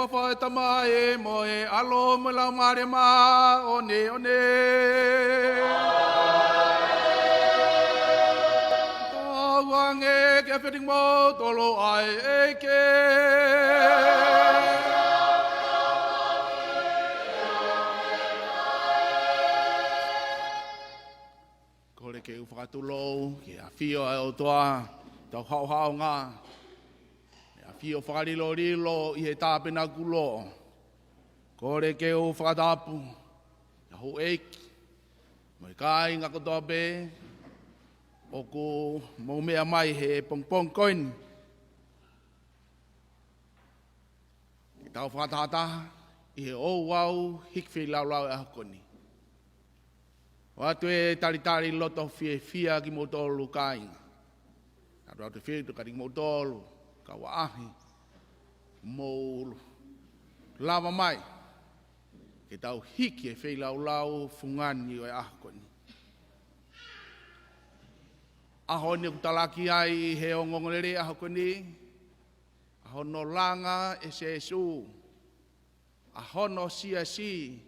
ua whae tamae mo e alo mo lau mare ma one one. Wange ke whiting mo tolo ai eke. Kore ke uwhakatulo, ke a whio ai o toa, tau hao hao ngā. A whio whakarilo rilo i he tāpena kulo. Kore ke uwhakatapu, ia ho eiki. Moi kai ngā kotoa pē, o ko mo mea mai he pongpong koin. Ki tau whakatata, i he o wau hikwhi lau lau e hakoni. O atu e taritari loto fie fia ki motolu kāinga. Atu atu fie tu kari motolu, ka waahi, mo lava mai. Ki tau hiki e whi lau lau fungani o e hakoni. Aho ni kutalaki ai he o ngongolere aho ni. Aho no langa e se su. Aho no sia si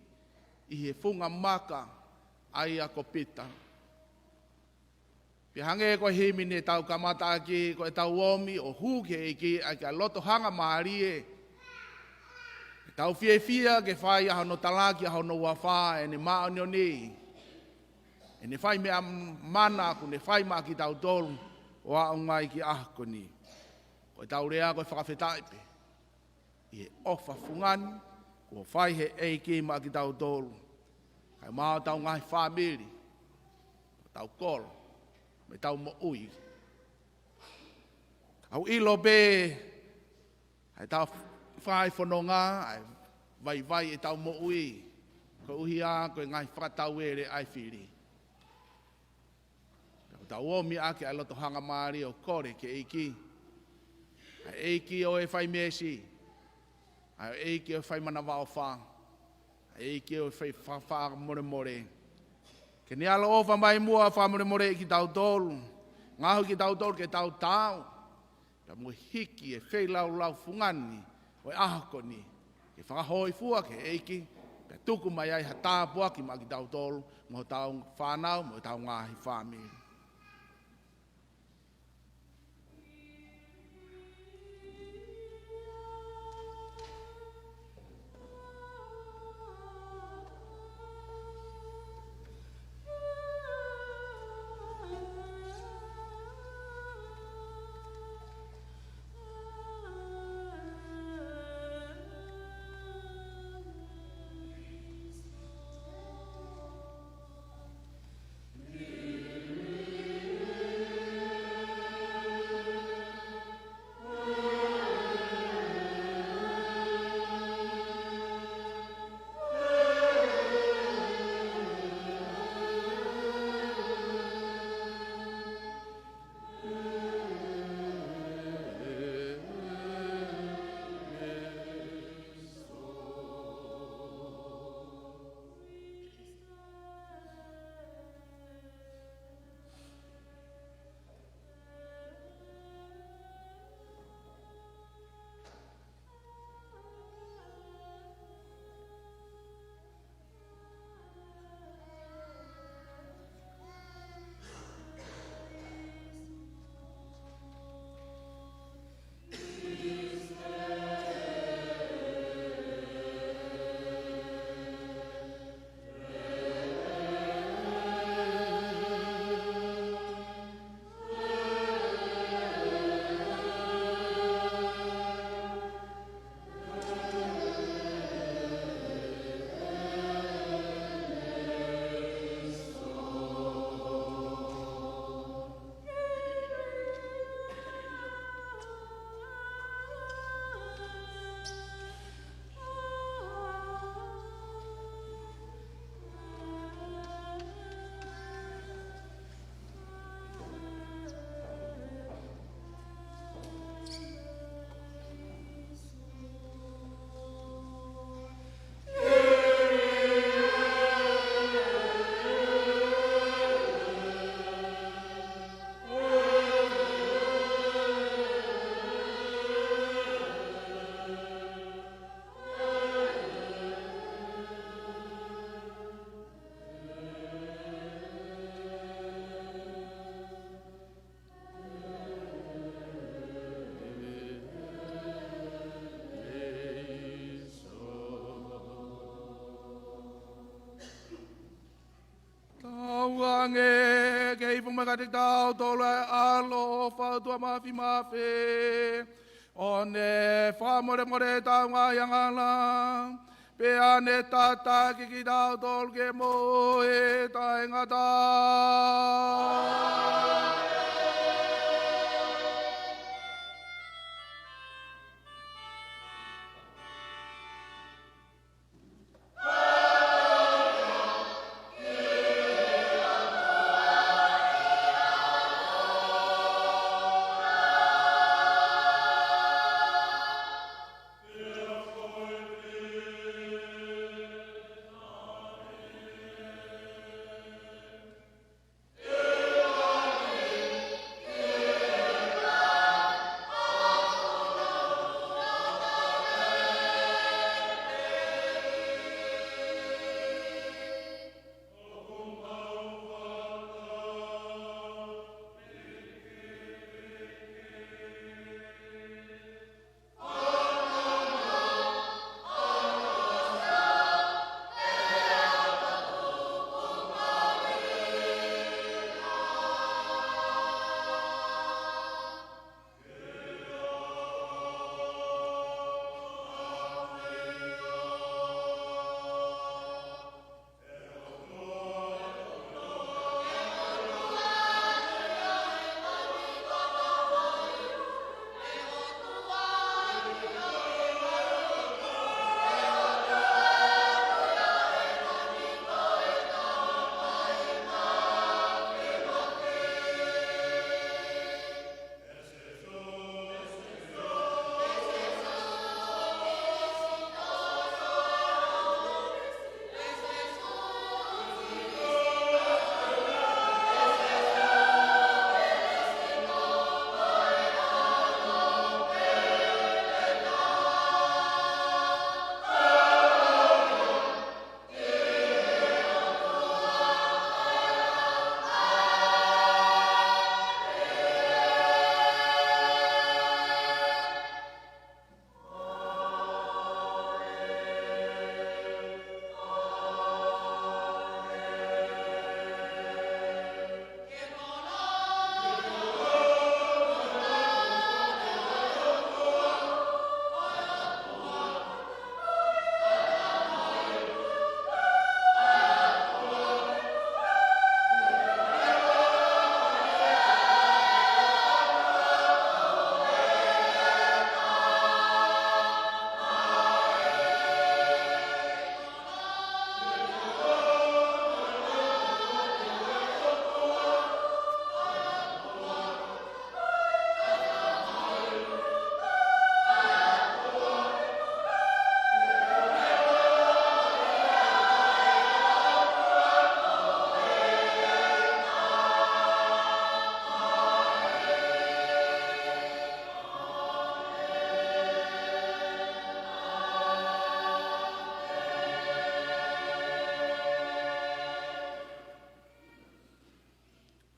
i he funga maka ai a kopita. Pihange ko himi ne tau kamata aki ko e tau omi o huke iki a ka loto hanga maharie. Tau fie fia ke whai aho no talaki aho no wafa e ne maa ni o ni. E ne whai mea mana ku ne whai maa ki tau tolu o a ngai ki ahko ni. Ko e tau rea ko e whakawhetaipe. I he ofa fungani ko whai he eiki maa ki tau tolu. Kai maa tau ngai whamiri. Tau kolo. Me tau mo ui. Au ilo be. Hai tau whai whanonga. Vai vai e tau mo ui. Ko uhi a ko e ngai whakatau ere ai whiri. Tau omi ake ai loto hanga maari o kore ke eiki. Ai eiki o e whai mesi. Ai eiki o e whai mana wao wha. Ai eiki o e whai whawha more more. Ke ni alo ofa mai mua wha more more ki tau tolu. Ngahu ki tau tolu ke tau tau. Ka mo hiki e whai lau lau fungani o e ahako ni. Ke whakahoi fua ke eiki. Ka tuku mai ai hatapua ki ma ki tau tolu. Mo tau whanau, mo tau ngahi whamiri. mange ke ipu magate tau tolo alo fa tua mafi mafe. One fa more more tau ngayangala. Pe ane tata ki tau tol ke mo e tai ngata.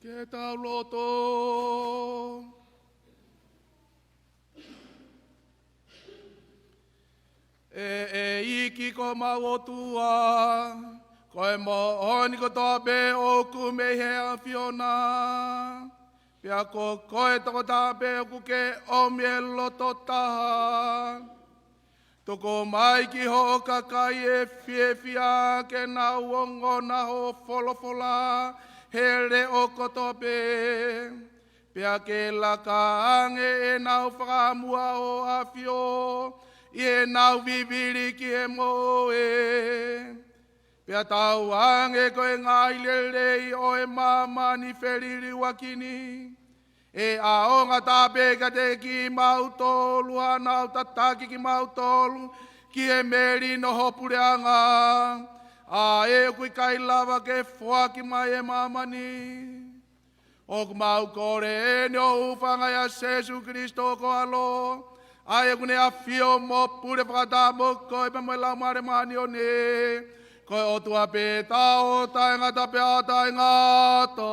Ke tau loto. Iki ko mawotua. Koe mo oni ko tope o ku mehea Fiona. Pia ko koe toko tape o ku ke o mie loto taha. Toko mai ki ho kakai e fiefia ke na uongo na ho folofola. Hele o kotope, pia ke laka ange e nau whakamua o awhio, e nau viviri ki e moe. Pia tau ange koe ngai lelei o e mamani wheriri wakini, e aonga tape ka te ki mautolu, anau tataki ki mautolu, ki e meri no hopureanga. A e kui kai lava ke whaki mai e mamani. O ku mau kore e ne o ufanga ya Jesu Christo ko alo. A e kune a fio mo pure whakata mo koe pa moe lau mare mani o ne. Koe o tua pe tau tai ngata pe a tai ngata.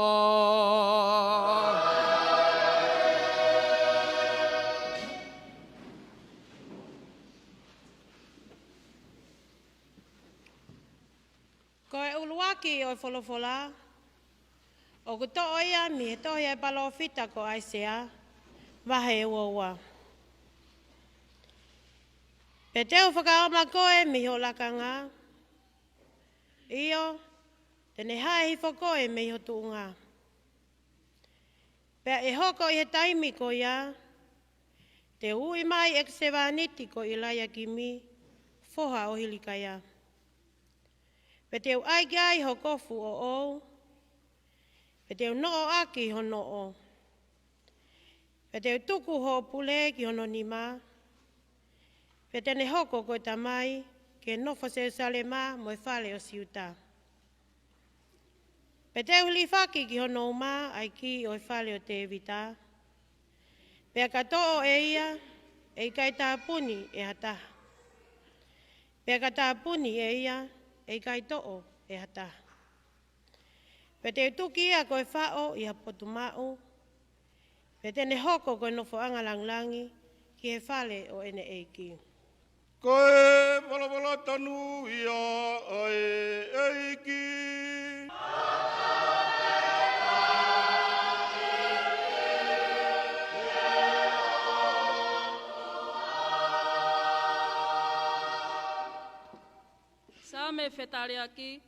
Koe uluaki o folofola, O ko to ia mi to ia palofita ko ai sea wahe wa. Pe teo whakaoma koe mi ho lakanga. Io, tene hae hi whakoe mi ho tuunga. Pea e hoko i he taimi ko ia, te ui mai ek se wāniti ko i laia ki mi, foha o hilika ia. Pe teo ai ki ai ho kofu o ou, pe teo noo aki ho noo. Pe teo tuku ho pule ki hono ni ma, pe tene hoko ko ta mai, ke nofo se salema mo e whale o siuta. Pe teo li whaki ki hono ma, ai ki o e whale o te evita. Pea katoa e ia, e kai tā puni e hata. Pea ka tā puni e ia, e kai to'o e hata. Pe te tuki ia koe whao i hapotu mau. Pe tene hoko koe nofo anga langlangi, ki he whale o ene eiki. Koe polo tonu ia ai eiki. Sa me whetare aki,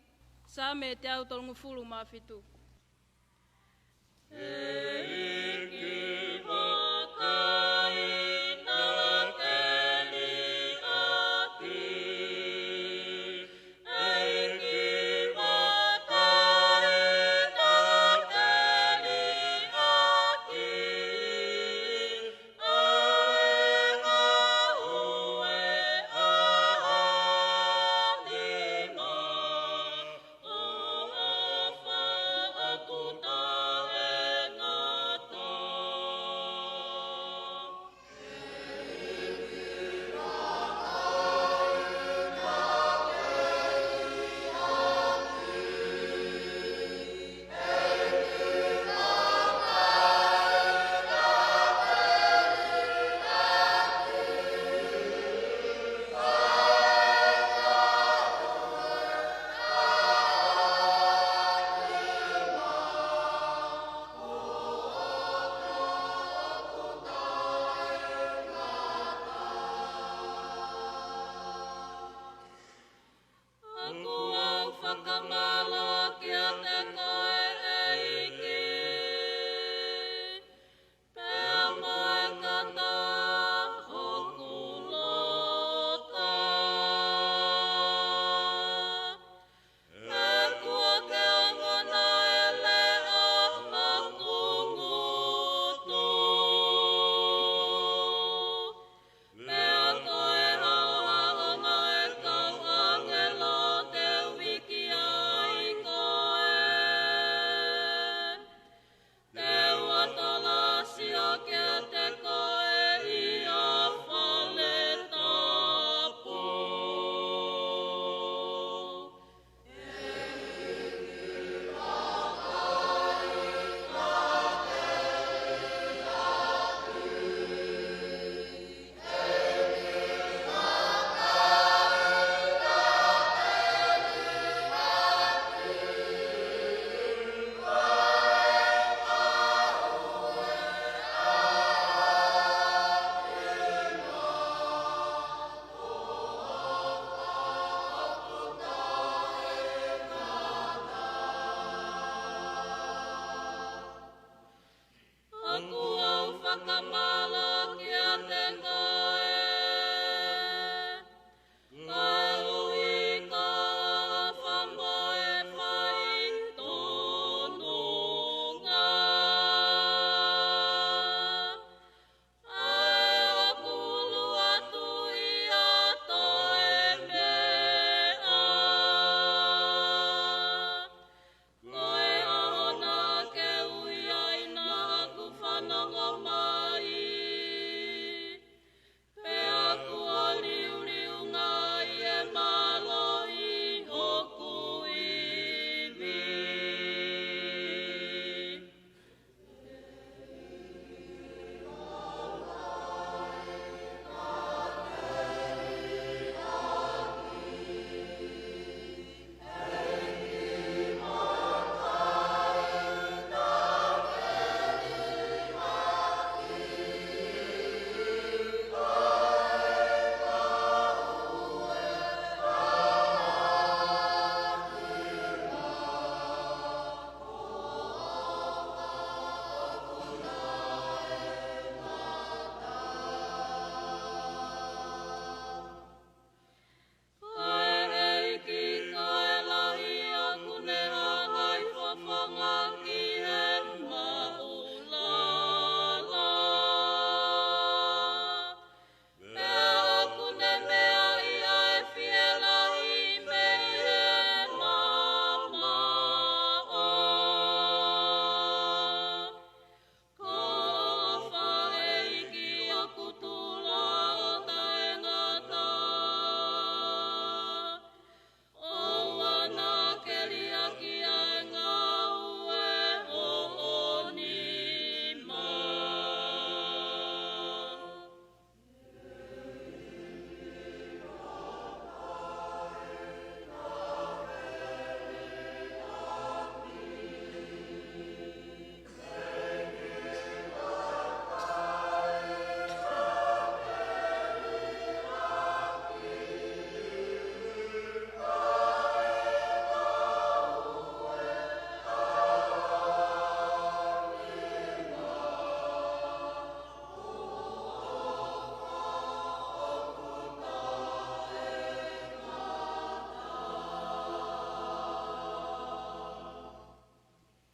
sa me te au tolungu fulu mawhitu.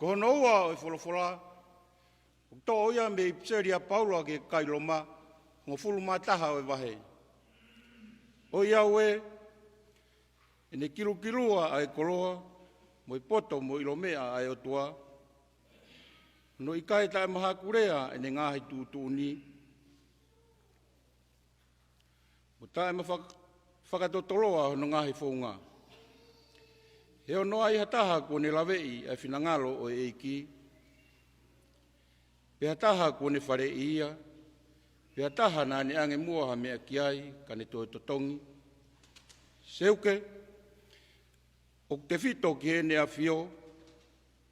Ko no ua o folofola. O to oia me ipseria Paula ke kailoma. Ngo fulu mataha o vahe. O ia we. Ene kilukilua ai koloa. Mo poto mo ilomea ai otua. No ikai tae maha kurea ene ngahi tūtūni. Mo tae ma whakatotoloa no ngahi whaunga. Heo noa i hataha kone lawei ai whinangalo o eiki. Pe hataha kone whare ia. Pe hataha nā ne ange muaha mea kiai kane toi totongi. Seuke, o te whito ki ene a whio.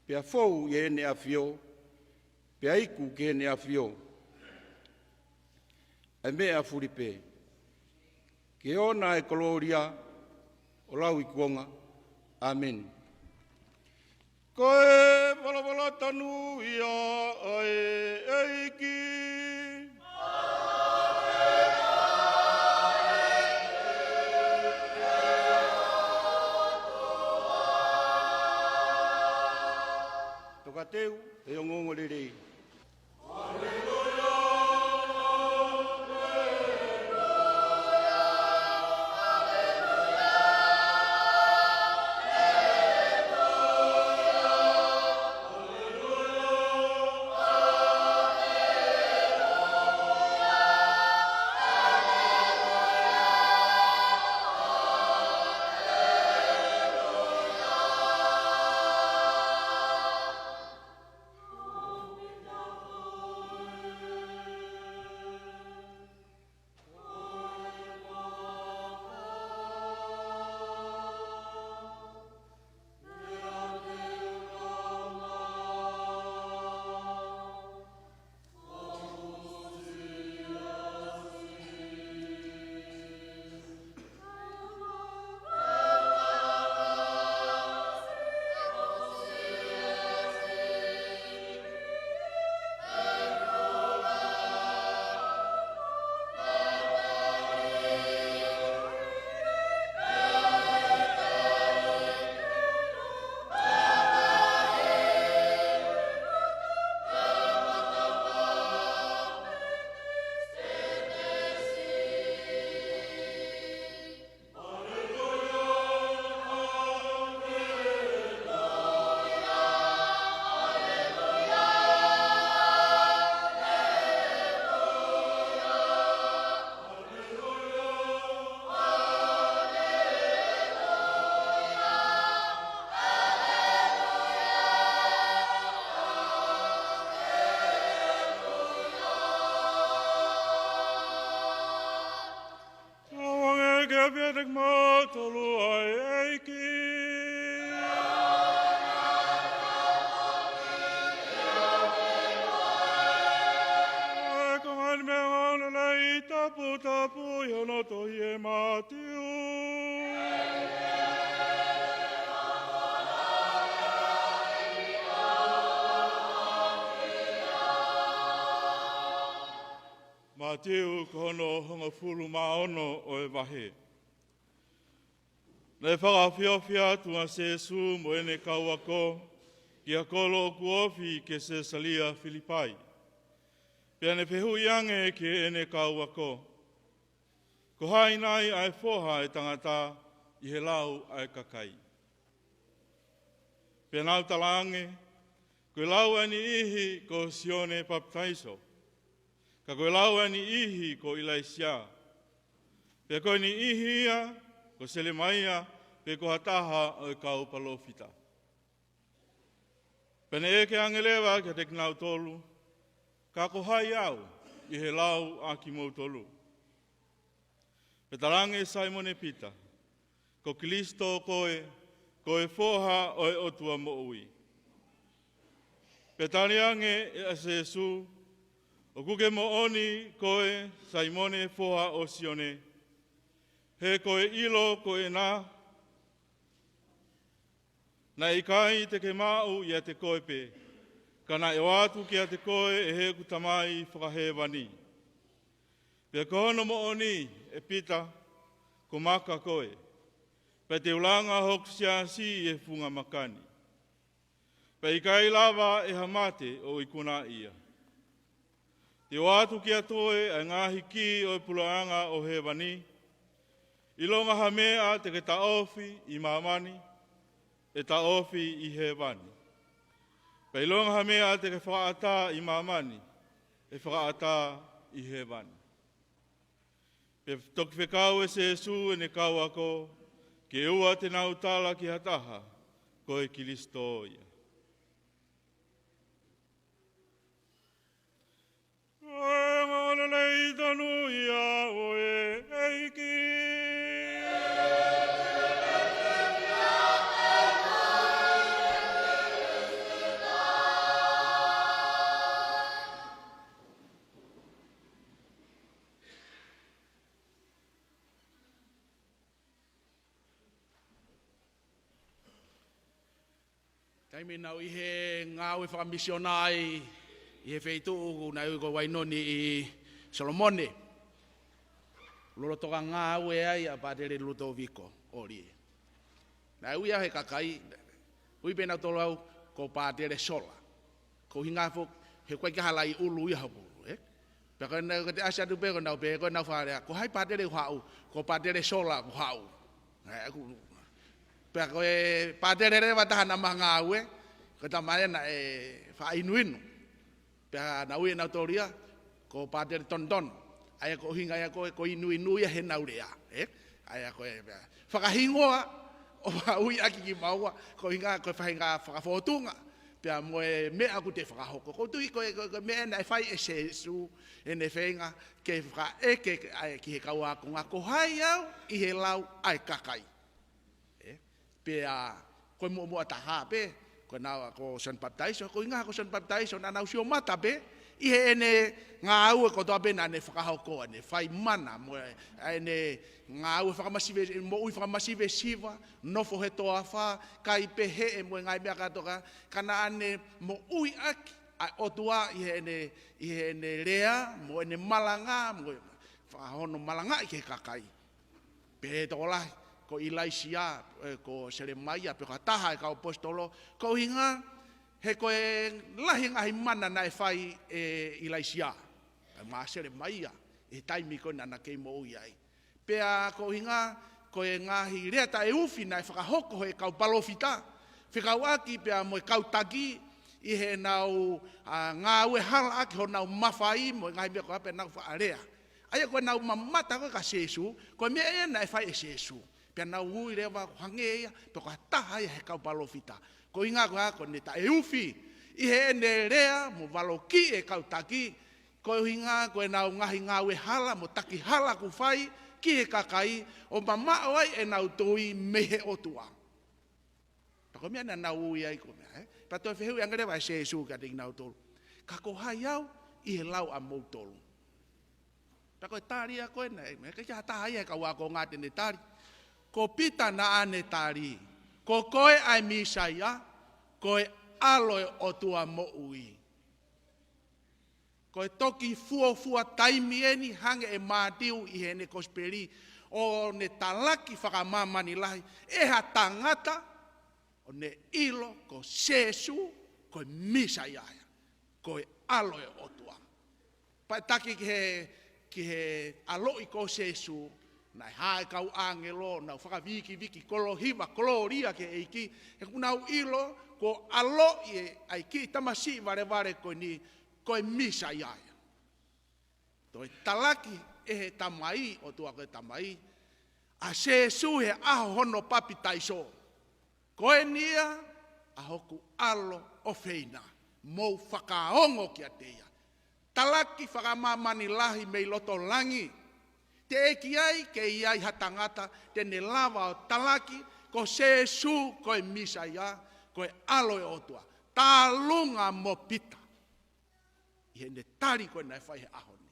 Pe a whou i ene a whio. Pe a iku ki ene a whio. Ai mea furipe. Ke ona e koloria o lau i kuonga. Amen. Koe wala tanu ia ai eiki. Toka teu e o ngongo rerei. Geberig matolu ai eiki. Kaman me ona lai tapu yono to ye matiu. Matiu kono honga fulu maono o e wahe. Nei whakawhiawhia tua Sesu mo ene kauako ki a kolo o kuofi ke se salia Filipai. Pea ne pehu iange ke ene kauako. Ko hainai ai whoha e tangata i he lau ai kakai. Pea nau talange, koe lau ani ihi ko Sione Baptaiso. Ka koe lau ani ihi ko Ilaisia. Pea koe ni ihia, ko Selemaia, pe ko hataha o kau palofita. Pene eke angelewa ke te knau tolu, ka ko hai au i he lau a ki mou tolu. Pe tarange Simone Pita, ko Kilisto koe foha o e otua mo ui. Pe tariange e Jesu, o kuke mo oni koe Simone foha o Sione, he koe ilo koe na ikai te ke mau i a te koe pe, kana e watu ki a te koe e he kutamai whakahewani. Pea kohono mo oni e pita ko maka koe, pe te ulanga hoku siasi e funga makani. Pei kai lava e hamate o ikuna ia. Te watu ki atoe a ngahi ki o pulaanga o he wani. Ilonga hamea te ke taofi i mamani, e taofi i he wani. Pei ilonga hamea te ke whaata i mamani, e whaata i he wani. Pe toki whekau e se su e ne kau ako, ke ua te nautala ki hataha, ko e Kilisto ia. Oe ngone nei tanu ia oe eiki. Taimi nau i he ngāwe whakamisionai, i he wheitu na ui ko Wainoni i Solomone. Lolo toka ngāwe ai a pātere luto viko, ori. Na ui a he kakai, ui pēnau tolo au ko pātere sola. Ko hinga fuk, he koe ki hala i ulu i hapuru, Pēko nau kate asia tu pēko nau wharea, ko hai pātere hau, ko pātere sola ko hau. Pēko e pātere rewa tahana mga aue, ko tamare na e whainuinu. Pēka na ui e nau toria, ko pātere tonton. Aia ko hinga ia ko inuinu ia he naurea. Aia ko e whakahingoa, o ui aki ki maua, ko hinga ko whahinga whakafotunga. Pēa mo e mea ku te whakahoko. Ko tui ko mea na e whai e sesu, e ne whenga, ke whakaeke ki he kauakonga. Ko hai au, i he lau ai kakai. Pea koe mua taha pe, koe nau ko San Baptaiso, ko inga ko San Baptaiso na nau sio mata pe, i he ene ngā aue ko toa pena ne whakahokoa, ne whai mana, ene ngā aue whakamasive, mo ui whakamasive siva, nofo he toa wha, kai pe he e mo ngai mea katoka, kana ane mo ui aki, ai otua i he ene rea, mo ene malanga, mo whakahono malanga i ke kakai. Pe tolahi. Ko Ilaisia, ko Seremaia, pe ko taha e ka apostolo, ko hinga, he ko e lahi ngahi mana na e whai Ilaisia. Mā Seremaia, e taimi ko nana kei mo ui ai. Pea ko hinga, ko e ngahi reata e ufi na e whakahoko he kau palofita. Whikau aki pea mo e kau taki, i he nau ngā ue hala aki ho nau mawhai, mo e ngahi mea ko hape nau whaarea. Aia ko nau mamata ko ka sesu, ko mea e na e whai e sesu. Pea nau ui rewa hangeia, pe ko taha ia he kau palofita. Ko inga ko ne ta e ufi, i he ne rea, mo valoki e kau taki, ko inga ko e nau ngahi ngawe hala, mo taki hala ku whai, ki he kakai, o mamao ai e nau tui mehe otua. Pa ko mea na nau ui ai ko mea, Pa toi whehu i angarewa e sesu ka te nau tolu. Ka ko hai au, i he lau a mou tolu. Pa ko e tari a koe na, ka kia taha ia ka wako ngā tene tari. Ko pita na ane tari, ko koe ai misaia, koe aloe o tua mo ui. Koe toki fua taimi eni hange e mātiu i he ne kosperi, o ne talaki whakamamani lahi, e ha tangata, o ne ilo, ko sesu, koe misaia, koe aloe o tua. Pai taki ki he aloi ko sesu, nai hae kau angelo, nau whakaviki, kolo hiva, kolo ria ke eiki, e kunau ilo, ko alo i ai ki tamasi vare koe ni, koe misa iaia. Toi talaki e he tamai, o tua koe tamai, a se su he aho hono papi taiso. Koe nia, a hoku alo o feina, mou whakaongo ki a teia. Talaki whakamamani lahi mei loto langi, te eki ai, ke iai hatangata, tene lava o talaki, ko se su koe misa ia, koe aloe otua. Tā lunga mo pita. I he ne tari koe nai whai he ahoni.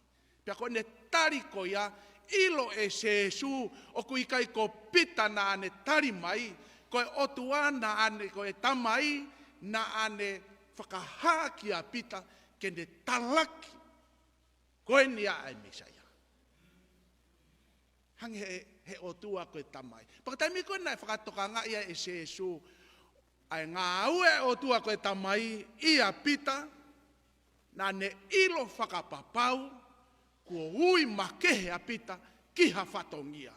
Pea koe ne tari koe ia, ilo e se su, o kui kai ko pita na ane tari mai, koe otua na ane koe tamai, na ane whakahaki a pita, ke ne talaki. Koe nia ai misa ia. Hangi he otua koe tamai. Pakataimi koe nai whakatoka ngā ia e se su, Ai ngā ue o tua koe tamai ia pita, na ne ilo whakapapau, kua ui makehe a pita, kiha whatongia.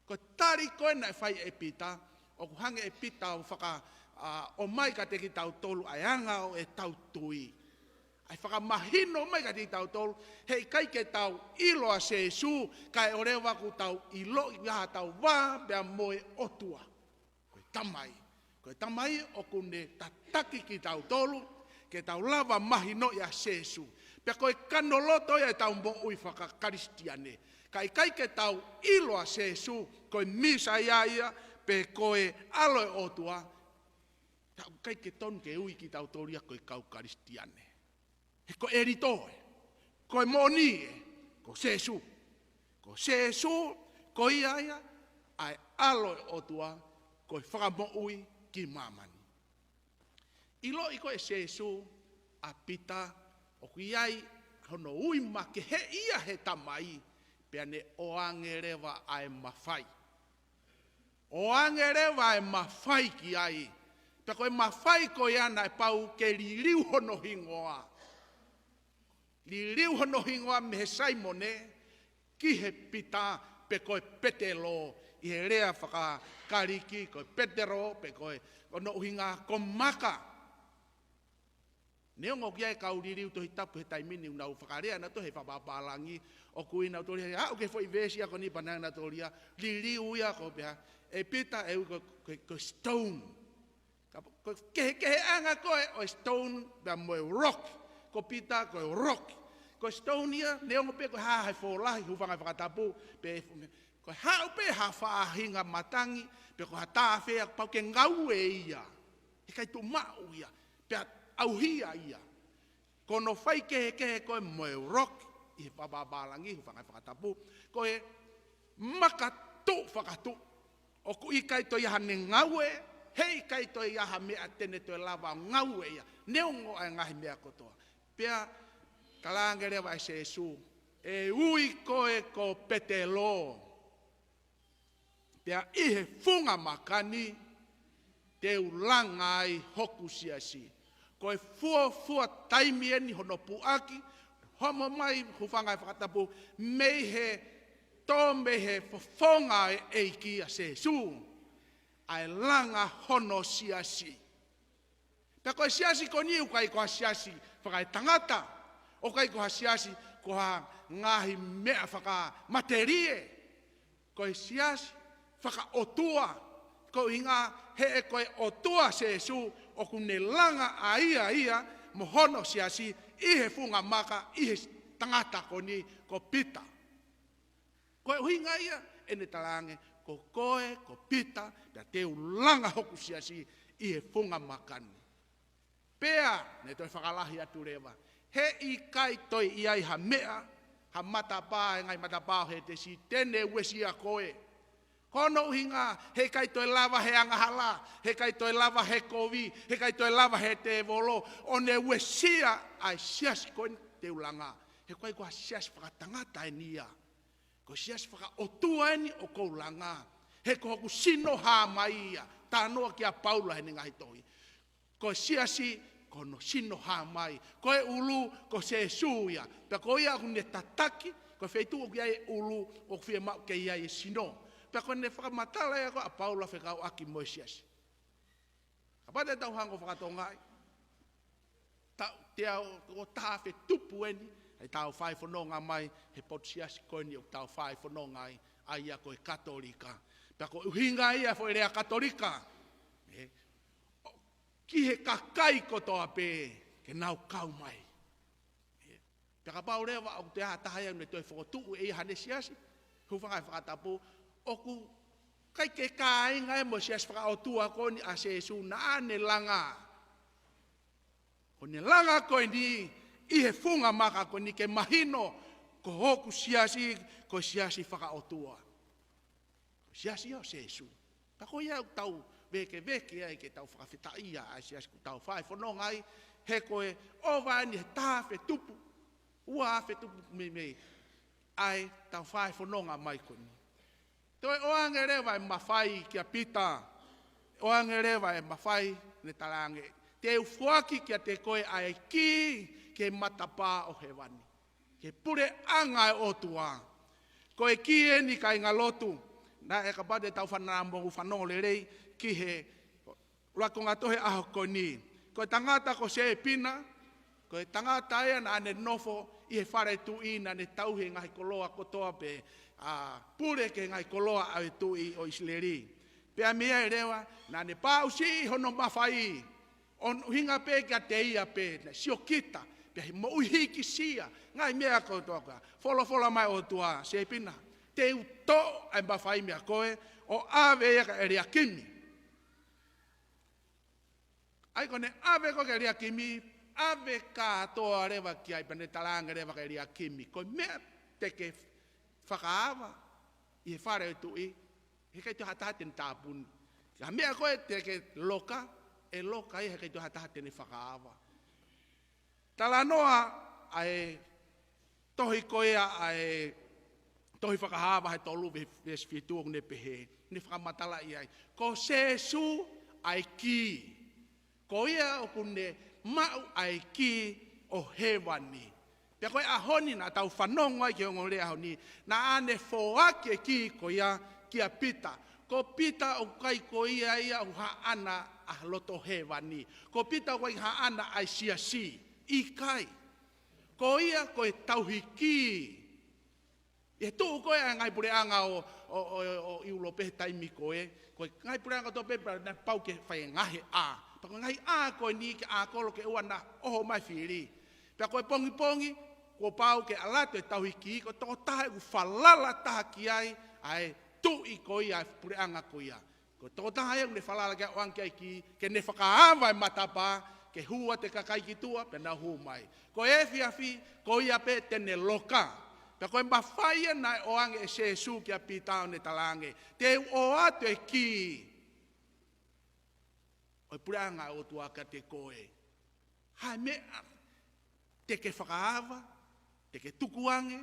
Ko tari koe na whai e pita, o kuhange e pita o o mai ka te ki tau tolu, ai anga o e tau tui. Ai whakamahino mai ka te ki tau tolu, hei kai ke tau ilo a Jesu, kai o rewa ku tau ilo i ngaha tau wā, bea moe otua. Koe tamai. Koe tamai o kune tataki ki tau tolu, ke tau lava mahino i a Jesu. Pea koe kanoloto ia tau mo ui whakakaristiane. Kai ke tau ilo a Jesu, koe misa ia, pe koe aloe otua, kai ke ton ke ui ki tau toria koe kau karistiane. He ko eritoe, koe monie, ko Jesu. Ko Jesu, ko ia, ai aloe otua, koe whakamo ui ki mamani. Ilo i koe Jesu, a pita, o kui ai, hono ui ma ke he ia he tamai, pea ne oangerewa ai mawhai. Oangerewa ai mawhai ki ai, pea koe mawhai koe ana e pau ke liliu hono hingoa. Liliu hono hingoa me he Saimone, ki he pita, pe koe petelo, i he rea whakakariki, koe petero, pe koe ono uhinga komaka. Neongo kia e kauririu tohi tapu he taimini unau whakarea na tohe whapapalangi o kuina o toria. Hau ke fwoi vesi ako ni panang na toria. Liriu ia ko pia. E pita e ko stone. Kehe anga koe o stone pia moe rock. Ko pita ko rock. Ko stone ia neongo pe ko hahai fōlahi huwhangai whakatapu. Ko hau pe hawhaahinga matangi. Pe ko hatawhea pau ke ngau e ia. He kai tu mau ia. Pia auhia ia. Kono whai kehe koe moe rock, i he papabalangi, whangai whakatapu, koe makatu whakatu. O ku i kai toi aha ne ngaue, hei kai toi aha mea tene toi lava ngaue ia. Neongo ai ngahi mea kotoa. Pea, kalangerewa e Jesu, e ui koe ko petelo. Pea i he funga makani, te ulanga ai hoku siasi. Koe fua taimi eni hono puaki, homo mai huwhangai whakatapu, mei he tō me he whawhonga e eiki a Jesu, ai langa hono siasi. Pea koe siasi ko niu kai koha siasi whakai tangata, o kai koha siasi koha ngahi mea whaka materie, koe siasi whaka otua, ko inga he e koe otua Jesu, o kune langa a ia, mo hono siasi, i he funga maka, i he tangata ko ni, ko pita. Koe uhinga ia, ene talange, ko koe, ko pita, pia teu langa hoku siasi, i he funga makani. Pea, ne toi whakalahi atu rewa, he i kai toi iai ha mea, ha matapā, ngai matapā he te si, tene wesi a koe. Kono uhinga, he kai toi lava he angahala, he kai toi lava he kovi, he kai toi lava he te volo, o ne wesia ai sias koe te ulanga. He koe koa sias whakatangata e nia. Ko sias whaka otua eni o ko ulanga. He ko hoku sino haa mai ia, tānoa ki a Paula he ngahi tohi. Ko siasi, kono sino haa mai. Koe ulu, ko se suia. Pea ko ia kune tataki, ko feitu o kia e ulu, o fie mau ke ia e sino. Pea kone whakamatala ea ko a Paula whekau aki Moisias. Kapate tau hango whakatongai. Te au o tāwhe tupu eni, hei tau whai whanonga mai, he potsiasi koeni o tau whai whanonga ai a koe katolika. Pea ko uhinga ia fo rea katolika. Ki he kakai kotoa pe, ke nau kau mai. Pea ka pau rewa au te hatahai ane toi whakotuu e hane siasi, huwhangai whakatapu, oku kai ke kāinga e mo sias whakaotua koni a Jesu na ane langa. Kone langa koe ni i he funga maka koe ni ke mahino ko hoku siasi ko siasi whakaotua. Siasi o Jesu. Pa koe iau tau veke ai ke tau whakawhita ia a siasi ku tau whai whanongai he koe o vani he tāwhe tupu. Ua awhe tupu me ai tau whai whanonga mai koe ni. Toi oange rewa e mawhai kia pita, oange rewa e mawhai ne talange. Te ufuaki kia te koe ai ki ke matapa o he wani. Ke pure anga e otua. Koe ki e ni kai ngalotu. Na e ka pate tau whanambo whanongo le rei ki he lako ngatohe aho koni. Koe tangata ko se pina. Koe tangata ea na ane nofo i he whare tu i na ne tauhe ngai koloa kotoa pe pure ke ngai koloa au tu i o isleri. Pea mea e rewa na ne pau si hono mawhai. On hinga pe kia te ia pe na sio kita. Pea mo uhiki sia. Ngai mea kotoa. Fola mai o tua se pina. Te uto ai mawhai mea koe o ave ea ka eria kimi. Ai kone ave ko ka eria kimi. Ave katoa rewa ki ai pane talanga rewa ka eria kimi. Koe mea te ke whakaawa i he whare tu i. He kai tu hatahate ni tāpuni. Ka mea koe te ke loka. E loka i he kai tu hatahate ni whakaawa. Tala noa ai tohi koea ai tohi whakahawa he tolu ves fitu ne pehe. Ni whakamatala i ai. Ko sesu ai ki. Ko ia o kune mau ai ki o hewani. Pea koe ahoni na tau whanonga ki o ngore ahoni. Na ane foake e ki ko ia kia pita. Ko pita o kai ko ia ia o haana a loto hewani. Ko pita o kai haana ai siasi. I kai. Ko ia ko e tauhi ki. E tuu koe a ngai pure anga o iulo pehe taimi koe. Koe ngai pure anga to pepe na pau ke whai ngahe a. Pako ngai a koe ni ke a kolo ke ua na oho mai whiri. Pea koe pongi, ko pau ke alato e tauhi ki. Ko toko taha u whalala taha ki ai tu i koe ai pure anga koe ia. Ko toko taha e ne whalala ke oang ai ki. Ke ne whakaawa e matapa. Ke hua te kakai ki tua pe na hu mai. Ko e fiafi ko ia pe tene loka. Pea koe mawhaia nai oange e se su kia pitao ne talange. Te o atu e ki. Oi puranga o tua ka te koe. Hai mea. Te ke whakaawa. Te ke tukuange.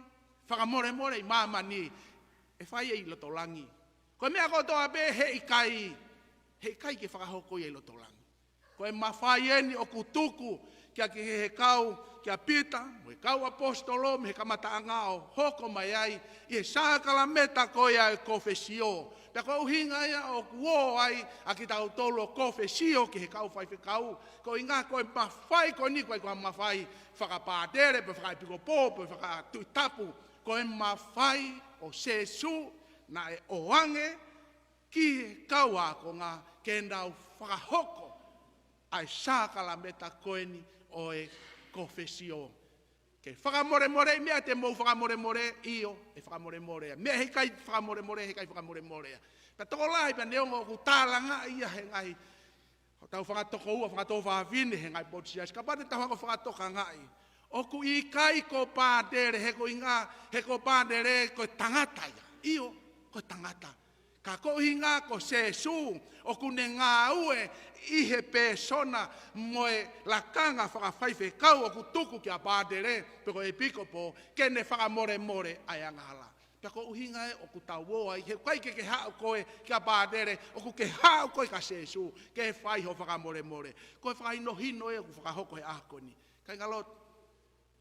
Whakamore i mamani. E whaia i lotolangi. Koe mea kotoa pe he i kai. He i kai ke whakahoko i lotolangi. Koe mawhaia ni o kutuku. Kia ke he kau. Kia pita, mo e kau apostolo, me he kamataanga o hoko mai ai, i e sākala meta koe ai kofesio. Pea koe uhinga ia o kuo ai, a ki tau tolo kofesio ki he kau whaife kau. Ko inga koe mawhai ko ni koe koe mawhai whakapātere, pe whakaipiko pō, pe whakatuitapu. Koe mawhai o sesu na e oange ki he kau ako ngā kendau whakahoko ai sākala meta koe ni o e confesio. Ke whakamore mea te mou whakamore io e whakamore. Mea he kai whakamore. Pea toko lai pea neongo ku tālanga ia he ngai. Ho tau whakatoko ua, whakatoko whawhine he ngai potisias. Ka pate tau hako whakatoka ngai. O ku i kai ko pātere he ko inga, he ko pātere ko tangata ia. Io ko tangata. Ka ko hinga ko sesu o kune ngā ue i he persona moe lakanga whakawhaife kau o kutuku kia pātere peko e piko po kene whakamore ai angala. Pea ko uhinga e o kutau woa i he kai ke hao koe kia pātere o ku ke hao koe ka sesu ke whai ho whakamore. Koe whakaino hino e o ku whakahoko he ahkoni. Kai ngalot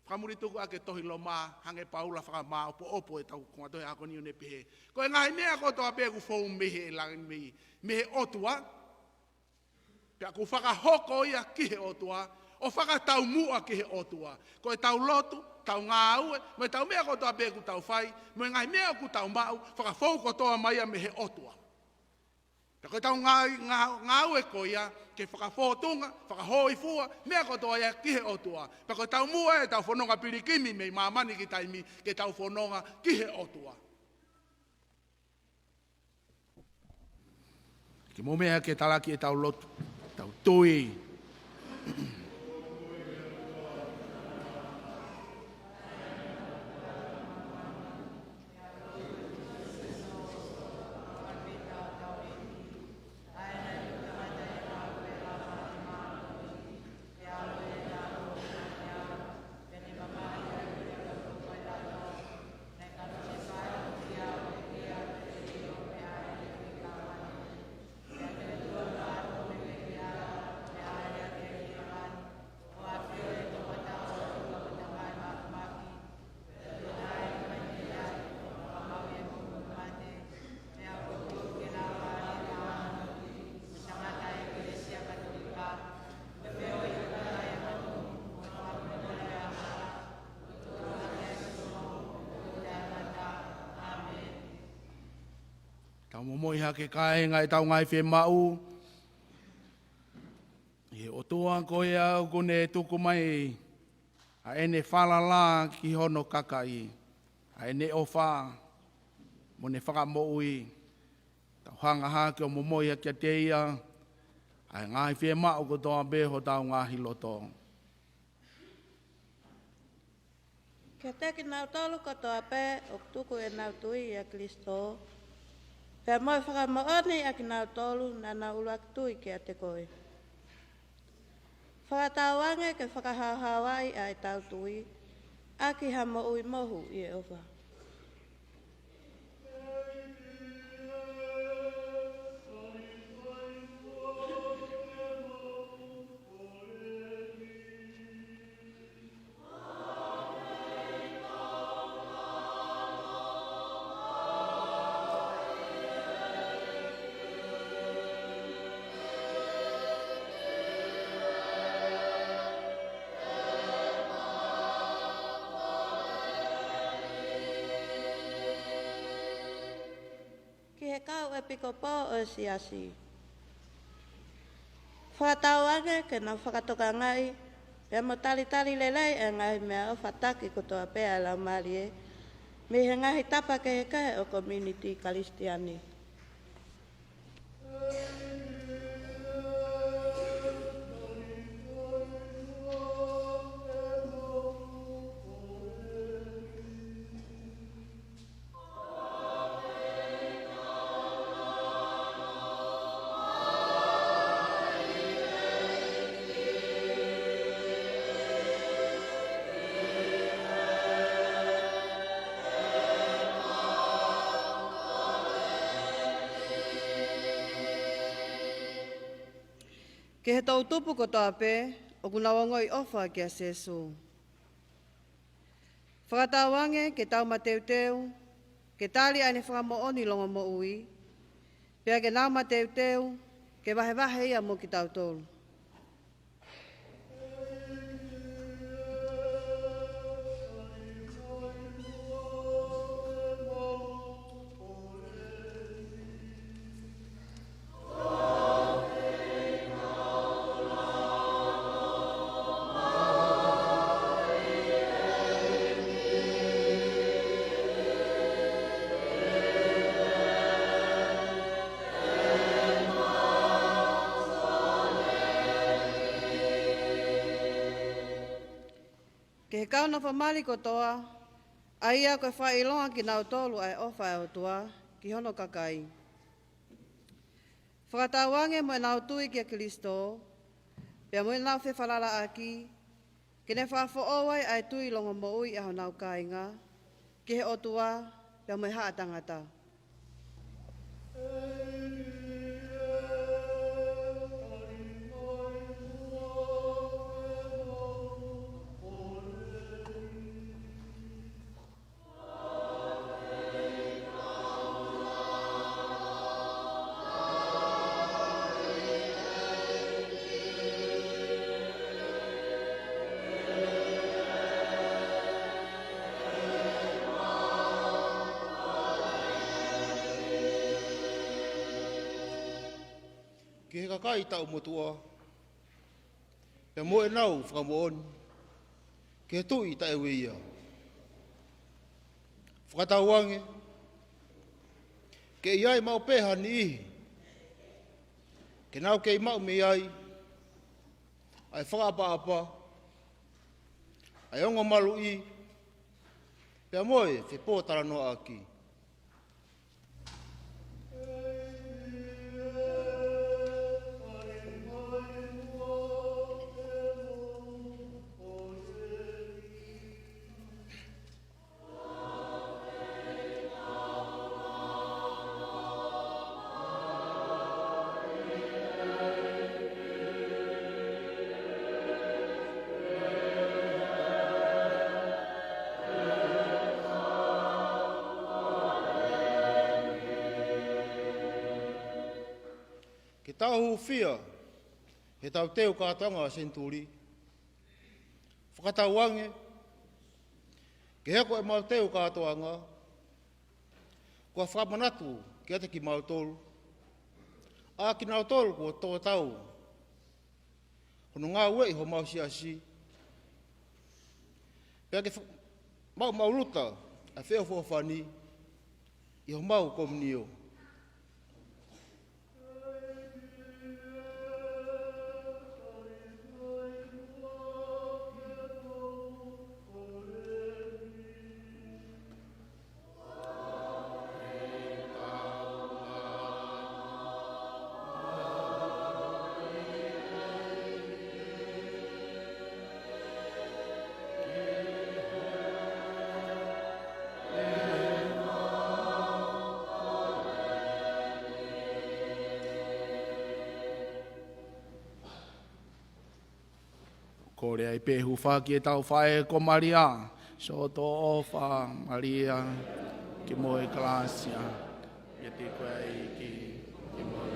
whakamurituku ake tohi lo maa, hange paula whakamaa opo e tau kunga tohi ako niu ne pehe. Ko e ngai mea kotoa pēku whou mehe e langi mihi. Mehe otua, pea ku whakahoko ia ki he otua, o whakatau mua ki he otua. Ko e tau lotu, tau ngā ue, mo e tau mea kotoa pēku tau whai, mo e ngai mea ku tau mau, whakawhou kotoa mai a mehe otua. Pea ko e tau ngā ue ko ia, ke whakawhotunga, whakahoi fua, mea kotoa ia ki he otua. Pea ko e tau mua e tau whanonga pirikimi mei mamani ki taimi, ke tau whanonga ki he otua. Ke mo mea ke talaki e tau lotu, tau tui. Tau momoi hake kāenga e tau ngai whe mau. E o tua koe au kone tuku mai. A ene whalala ki hono kakai. A ene o wha. Mo ne whakamoi. Tau hanga hake o momoi hake te ia. A ngai whe mau ko toa beho tau ngahi loto. Kia teki nau tolu katoa pē, o tuku e nau tui a Kristo. Pea moi whakamooni a ki nau tolu na nau uluak tui kia te koe. Whakatawange ke whakahauhawai a e tau tui, a ki hamo ui mohu i e ofa. Kau e piko pō o siasi. Whatawange ke nau whakatoka ngai, pia mo tali lelei e ngai mea o whataki kotoa pēa lau marie, me he ngahi tapa ke he kahe o community Kalistiani. Ke he tau tupu ko toa pē, o kuna wangoi ofa ki a Sesu. Whakatawange ke tau mateuteu, ke tali ane whakamooni longa mo ui, pia ke nau mateuteu, ke wahe ia mo ki tau tolu. Ke he kauna whamali kotoa, a ia koe whailonga ki nau tolu ai ofa e o tua, ki hono kakai. Whakatawange mo e nau tui ki a Kristo, pia mo e nau whewhalala aki, ke ne whafo owai ai tui longa mo ui aho nau kainga, ki he o tua, pia mo e haa tangata. Ki he kakai tau motua, pe mo e nau whakamooni, ki he tui ta e weia. Whakatauange, ke iai mau peha ni ihi, ke nau kei mau me iai, ai whakapa-apa, ai ongo malu i, pe moe te pōtara noa aki. Ke tahu fia, he tau teo kātanga a Senturi. Whakatauange, ke heko e mau teo kātoanga, kua whamanatu kia te ki mautolu. A ki nautolu ko tō tau. Hono ngā ue i ho mau si asi. Pea ke mau mauruta a wheo whawhani i ho mau komunio. Ko rea I pehu whaki e tau whae ko Maria, so to o wha Maria, ki moe klasia, e te koe I ki moe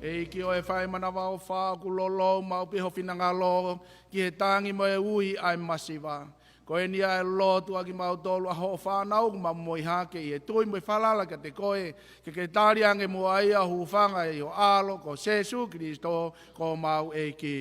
E ki o e whai manawa o wha ku lolo mau piho whinangalo ki he tangi mo e ui ai masiva. Ko e nia e lotu aki mau tolu a ho whanau ma moi hake I e tui mo e whalala ka te koe ke tari ange mo ai a hufanga I o alo ko Jesu Kristo ko mau e ki.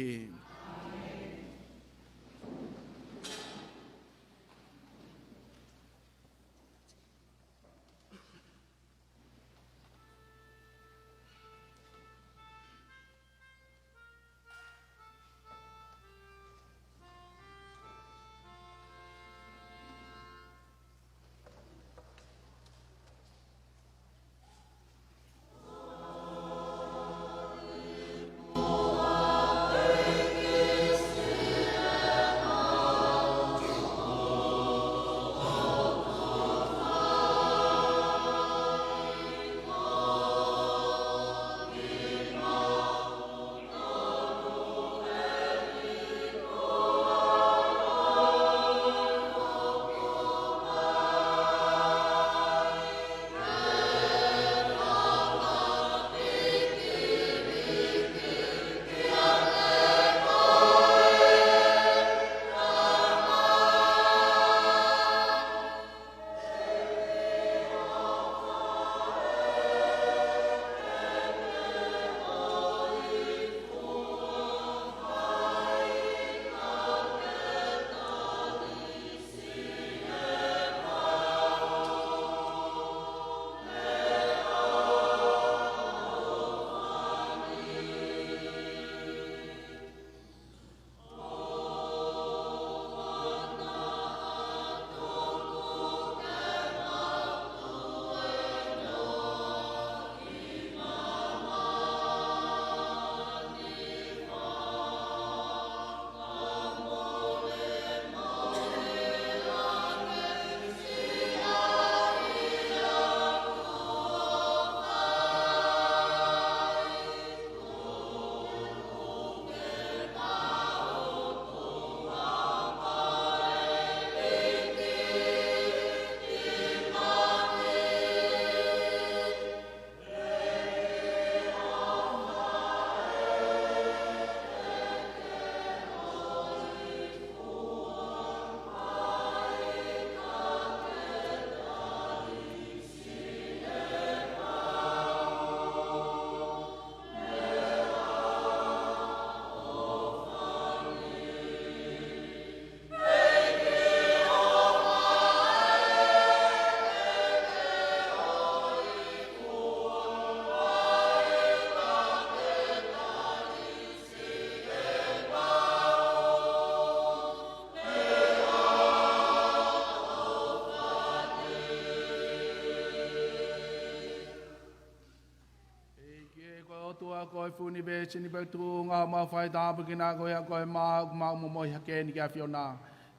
koe funi be chini be tu ngā mau whai tāpu ki nā koe a koe mau mo moi hake ni kia whiona.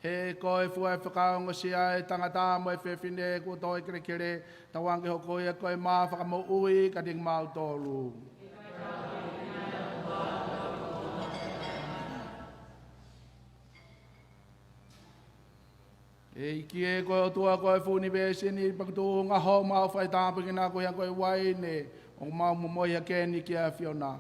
He koe fua e whakaongo si ai tangata mo e whewhine ko toi kere kere tawangi ho koe a koe maa whakamo ui ka ting mau tolu. E ki e koe o tua koe funi bese ni paktu ngā ho mau whai tāpa ki nā koe koe wai ne o mau momoia keni ki a Fiona.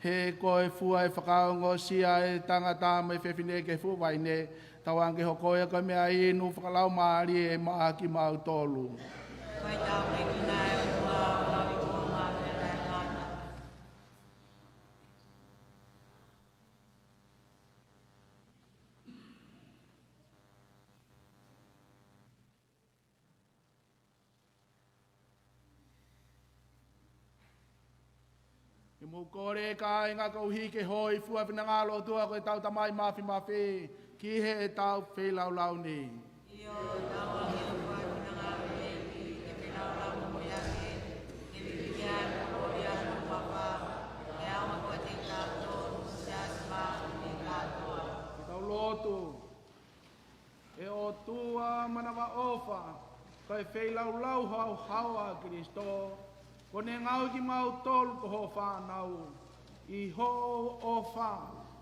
He koe fua e whakaongo sia e tangata mai whewhine ke fu wai ne tawange ho koe koe mea inu whakalau maari e maa ki mau tolu. Koe tāpre ki nā e ua lawi kua maa te rai lana. I mo kore ka e ngā kauhi ke hoi fua whina ngalo tua koe tau tamai mawhi mawhi ki he e tau whi lau lau ni. Io tawa ki o koe kuna ngā e ki ke whilau lau mo yake, ke whiwhia mo ria mo papa, e awa koe te kātou, sea sma te kātoa. Ki tau lotu, e o tua manawa ofa, koe whi lau lau hau haua Kristo, ko ne ngau ki mau tolu ko ho whanau, i ho ofa,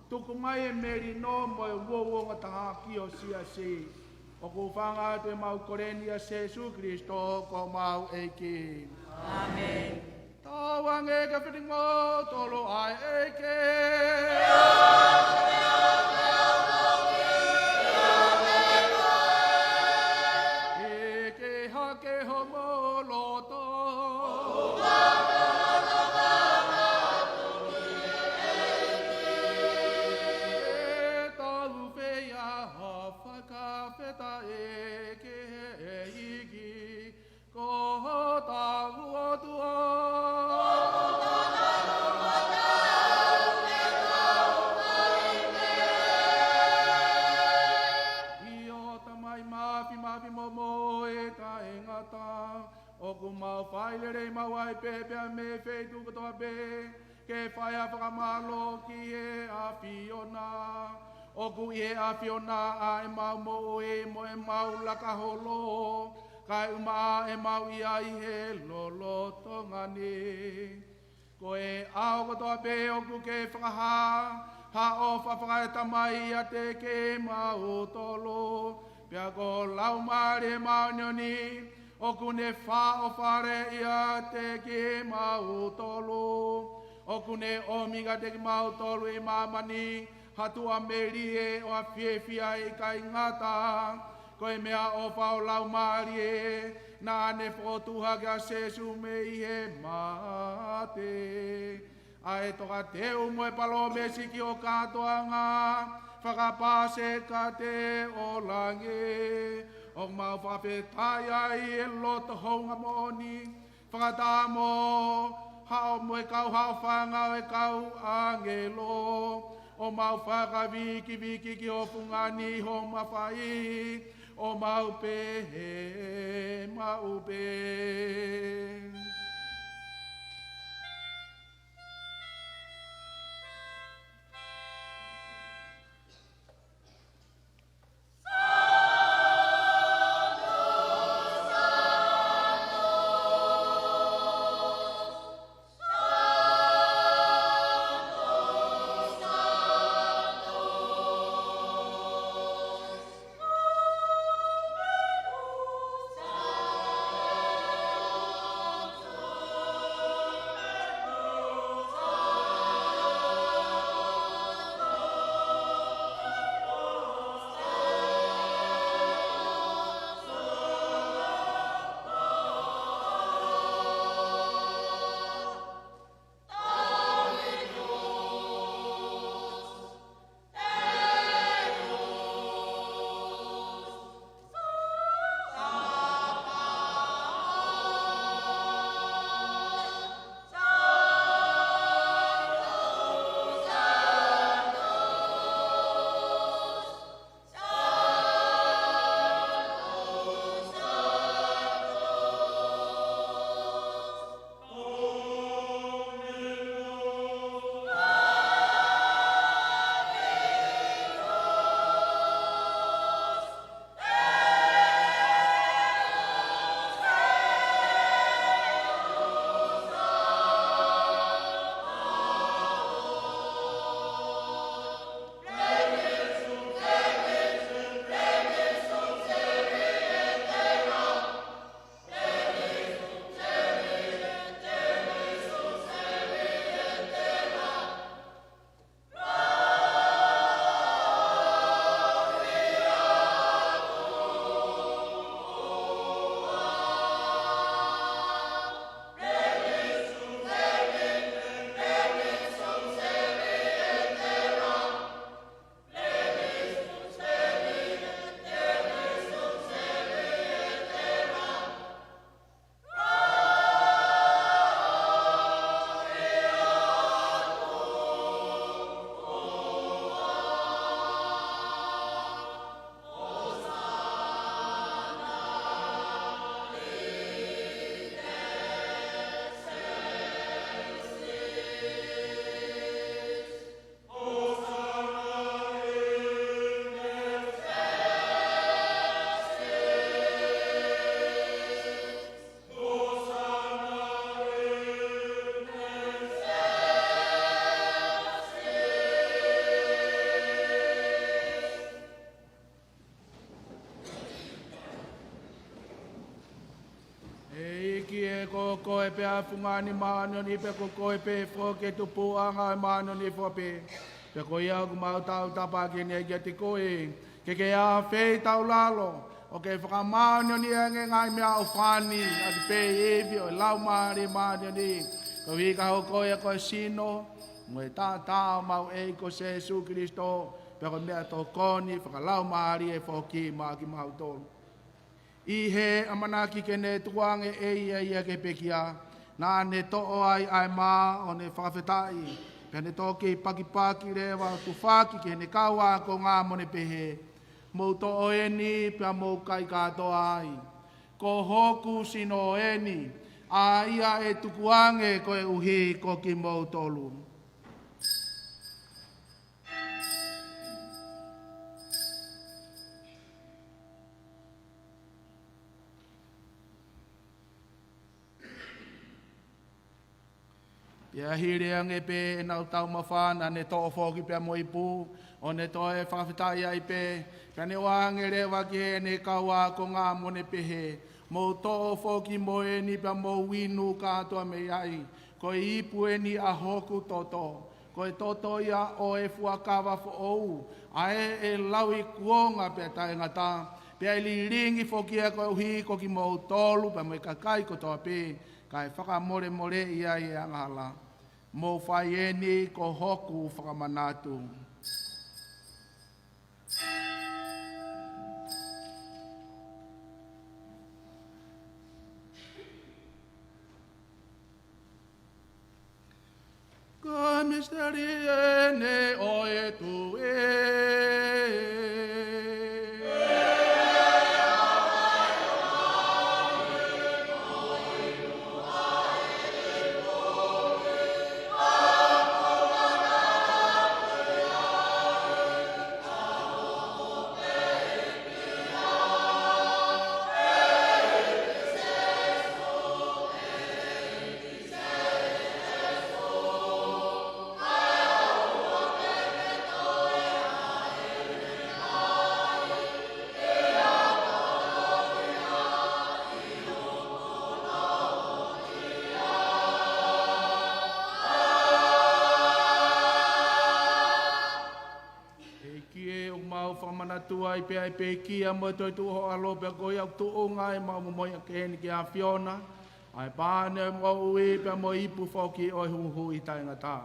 tuku mai e meri no mo e wowo ngataha ki o sia si, o ku whanga te mau korenia Jesu Kristo ko mau eiki. Amen. Tawange ka whitingo tolo ai eike. Eke hake homo loto. E tau whea whakawheta eke e iki, ko tau otua. I o tamai mawhi momo e ka e ngata, o ku mau whailere mau ai pepea me wheitu katoa pe, ke whaia whakamalo ki e a Fiona. O ku i e a Fiona a e mau mo e mo e mau lakaholo, kai uma e mau i ai he lolo tongani. Ko e ao katoa pe o ku ke whakaha, ha o whawhaka e tamai a te ke mau tolo, pia ko lau maare mau nioni, o ku ne wha o whare ia te ke mau tolo, o ku ne omiga te ke mau tolo i mamani, hatu a meri e o a whiewhia i kai ngata, ko e mea o whao lau maari e, na ne whotuha kia Jesu me i he mate. A e toka teu mo e palo me siki o katoanga, whakapase ka te o lange, o mau whawhetai ai e loto honga moni, whakatamo, hao mo e kau hao whanga e kau angelo, o mau whakawiki ki o fungani ho mawhai, o mau pe, mau pe. ko koe pe a fungani mano ni pe ko koe pe fo ke tu puanga mano ni fo pe. Pe ko ia ku mau tau tapa ke ne ke te koe. Ke a fe tau lalo. O ke whakamano ni ange ngai mea o whani. A ki pe evi o lau maari mano ni. Ko hika ho koe koe sino. Moe tā tā mau e ko se Jesu Kristo. Pe ko mea tō koni whakalau maari e whoki maa ki mau tōru. I he amanaki ke ne tuange e ia ke pekia. Nā ne to'o ai mā o ne whakawhetai. Pea ne toke paki rewa tu whaki ke ne kaua ko ngā mone pehe. Mou to'o eni pea mou kai katoa ai. Ko hoku sino eni. A ia e tukuange ko e uhi ko ki mou tolu. Ia hiri ange pe e nau tau mawhana ne to'o whoki pia mo ipu, o ne to'e whakawhitai ai pe, pia ne wange rewa ki he ne kaua ko ngā mone pehe, mo to'o whoki mo e ni pia mo winu kātua me ai, ko i ipu e ni a hoku toto, ko e toto ia o e fuakawa fo ou, a e laui kuonga pia tai ngata, pia e li ringi whoki e ko uhi ko ki mo tolu, pia mo i kakai ko toa pe, kai whakamore more ia i angala. Mo whai eni ko hoku whakamanatu. Ko misteri ene o e tu tuai pe ai pe kia mo toi tu ho alo pe ko ia tu o ngai ma mo ia ke ni kia Fiona ai pa ne mo ui pe mo ipu foki o hu i tai ngata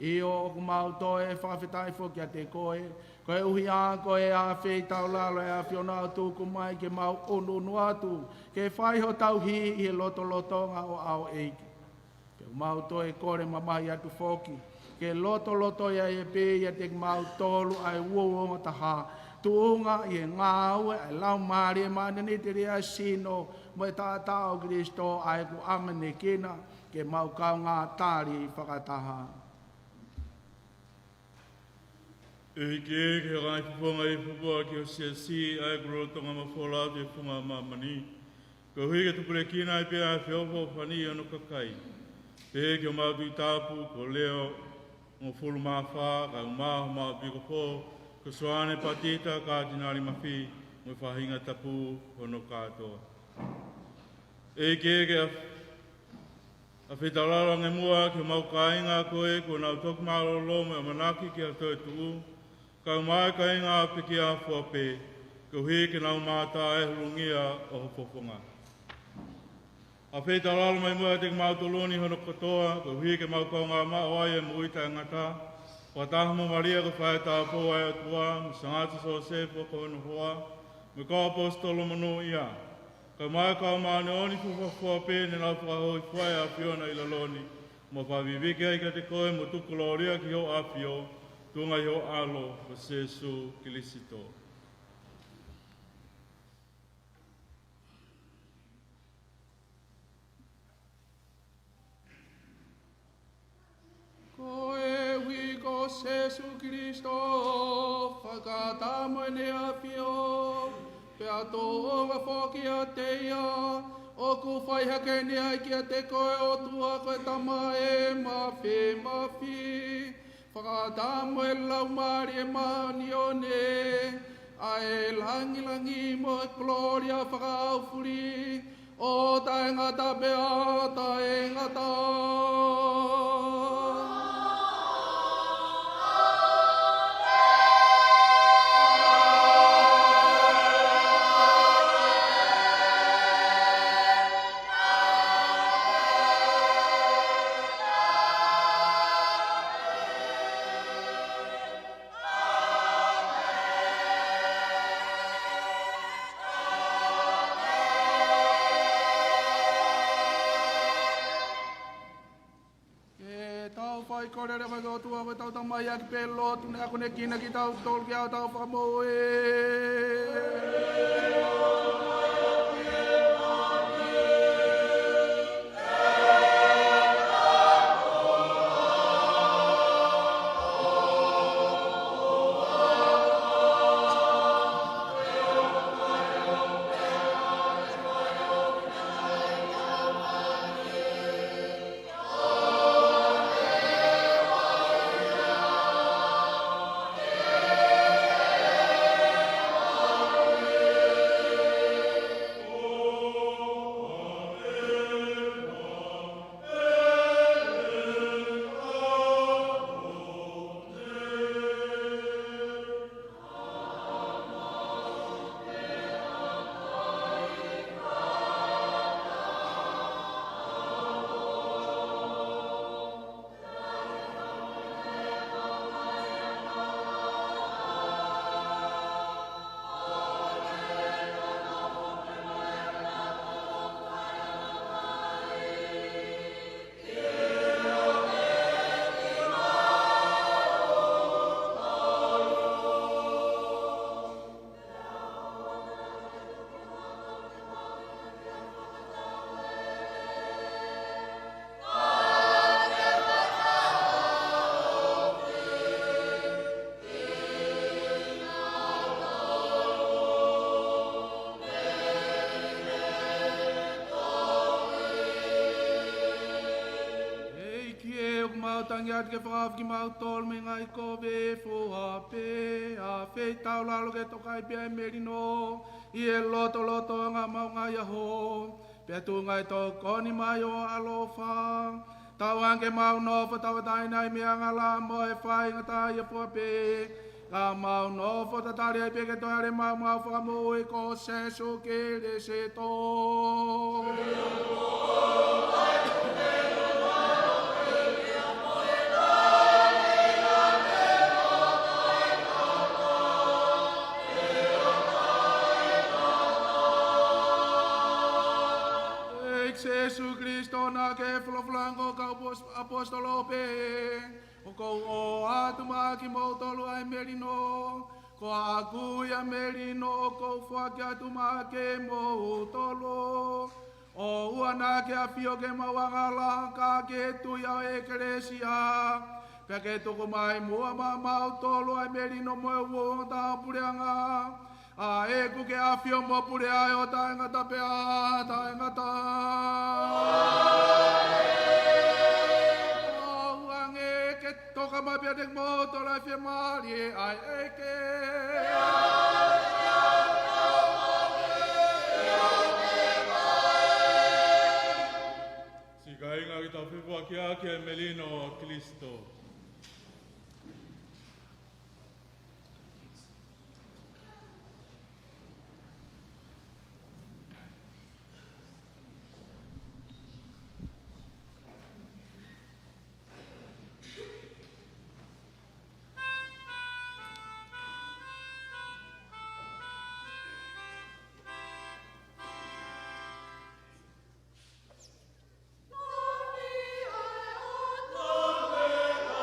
i o ku mau to e fa fitai foki ate ko e uhi a ko e a fe tau la lo e Fiona tu ku mai ke mau onu no atu ke fai ho tau hi i loto nga o au e pe mau to e kore mamai atu foki ke loto ia e pe ia te mau tolu ai wo o taha tuunga i ngāue ai lau maari e manani te rea sino mo e tātao Kristo ai ku amane kina ke mau kau ngā tāri whakataha. E ke rai puponga i pupua ki o si ai kuro tonga mawhola te funga mamani. Ko hui ke tupure kina i pe a whiopo whani anu kakai. Pe ke o mau tui tāpu ko leo mo fulu mawha ka umaho mau piko po. Ko soane patita ka tinari mawhi mo whahinga tapu hono katoa. E ke a whitarara nge mua ke mau kainga koe ko nau toku marolo me o manaki ki a toi tuu. Ka umai kainga piki a fuape ko hui ke nau mata e hurungia o hopoponga. A whitarara mai mua te mau toloni hono katoa ko hui ke mau kaunga maoai e muita ngata. Wataha mo Maria ko whae tā pō ai atua, mo sangata so sefo ko anu hoa, mo ka apostolo manu ia. Ka mai ka maane oni fuwafua pē ne nau whahoi whae a Fiona i laloni, mo whawibike ai ka te koe mo tukuloria ki ho a Fio, tunga i ho alo o Jesu Kilisito. Jesu Kristo, whakata mai ne a Fio, pea tō owa whoki a te ia, o ku whai hake ni ai ki a te koe o tua koe tama e mawhi. Whakata mai lau maari e mani o ne, a e langi mo e gloria whakaufuri, O taengata pea taengata. Whai kore re whai gotua wai tau tamai aki pelo tune ako ne kina ki tau tol ki au tau whakamoe. Tangiat ke whakawhi ki mau tol me ngai ko ve fua pe a whei tau lalo ke tokai pia e merino i e loto loto ngā mau ngai aho pia tu ngai to koni mai o alofa tau anke mau nofa tau tainai mea ngā la mo e whai ngata i e fua pe ngā mau nofa tatari ai pia ke toi are mau mau whakamu e ko seso ke le se to. Jesu Cristo na ke floflango ka apostolo pe o ko o atuma ki mo tolu ai merino ko aku ya merino ko fa ki atuma ke mo tolu o uana ke afio ke mawangala ka ke tu ya eklesia pe ke to ko mai mo ma tolu ai merino mo wo ta pureanga a e ku ke afio mo pure ai o taengata pea taengata o ange ke toka ma pia dek mo to la fie mali ai e ke si kainga ki tau whiwha ki ake melino Kristo. Amen.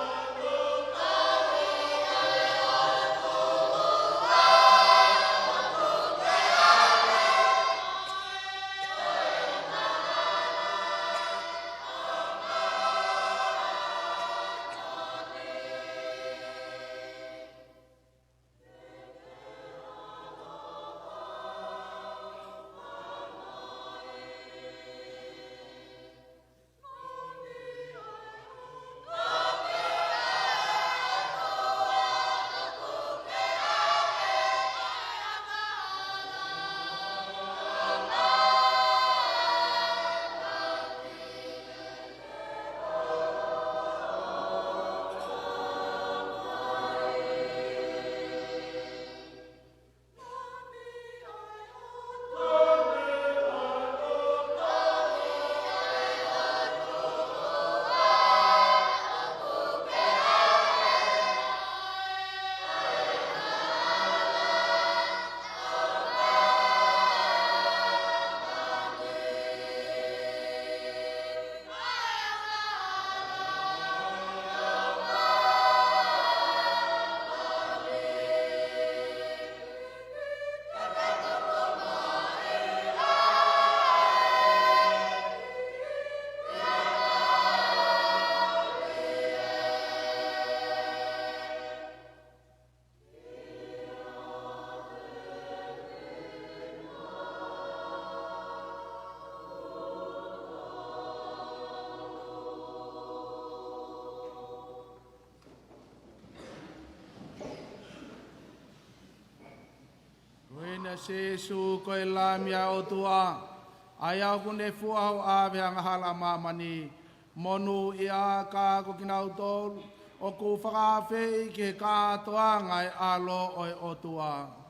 se su ko la mia o tua ai au kune fu au a ve ang hala mamani monu ia ka ko kinau tolu o ku whakawhi ke katoa ngai alo oi o tua.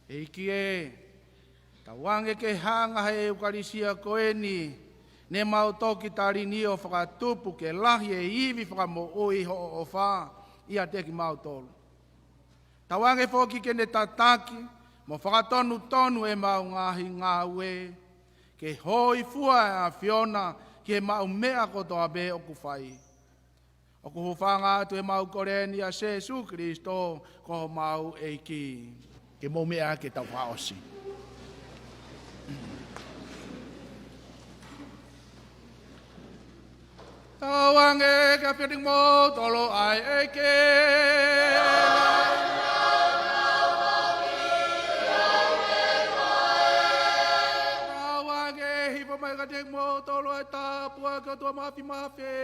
E ki e, tawange ke hanga he eukarisia koeni, ne mau toki tarini o whakatupu ke lahi e iwi whakamo oi ho o wha, ia te ki mau tolu. Tawange whoki ke ne tataki, mo whakatonu tonu e mau ngahi ngā ue, ke hoi fua a Fiona, ke mau mea kotoa be o kuwhai. O ku hufanga atu e mau koreni a Jesu Kristo, ko mau eiki. Ke mau mea ke tau haosi. Tawange ka whiting mo tolo ai eike. Tawange hipo mai ka whiting mo tolo ai tapua ka tua mafi mafi.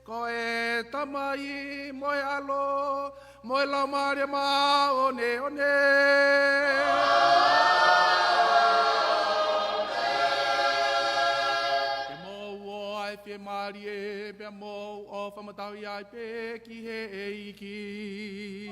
Ko e tamai moe alo, moe lau maria ma one one. Pe marie, pe mo o whamatau iai pe ki he eiki.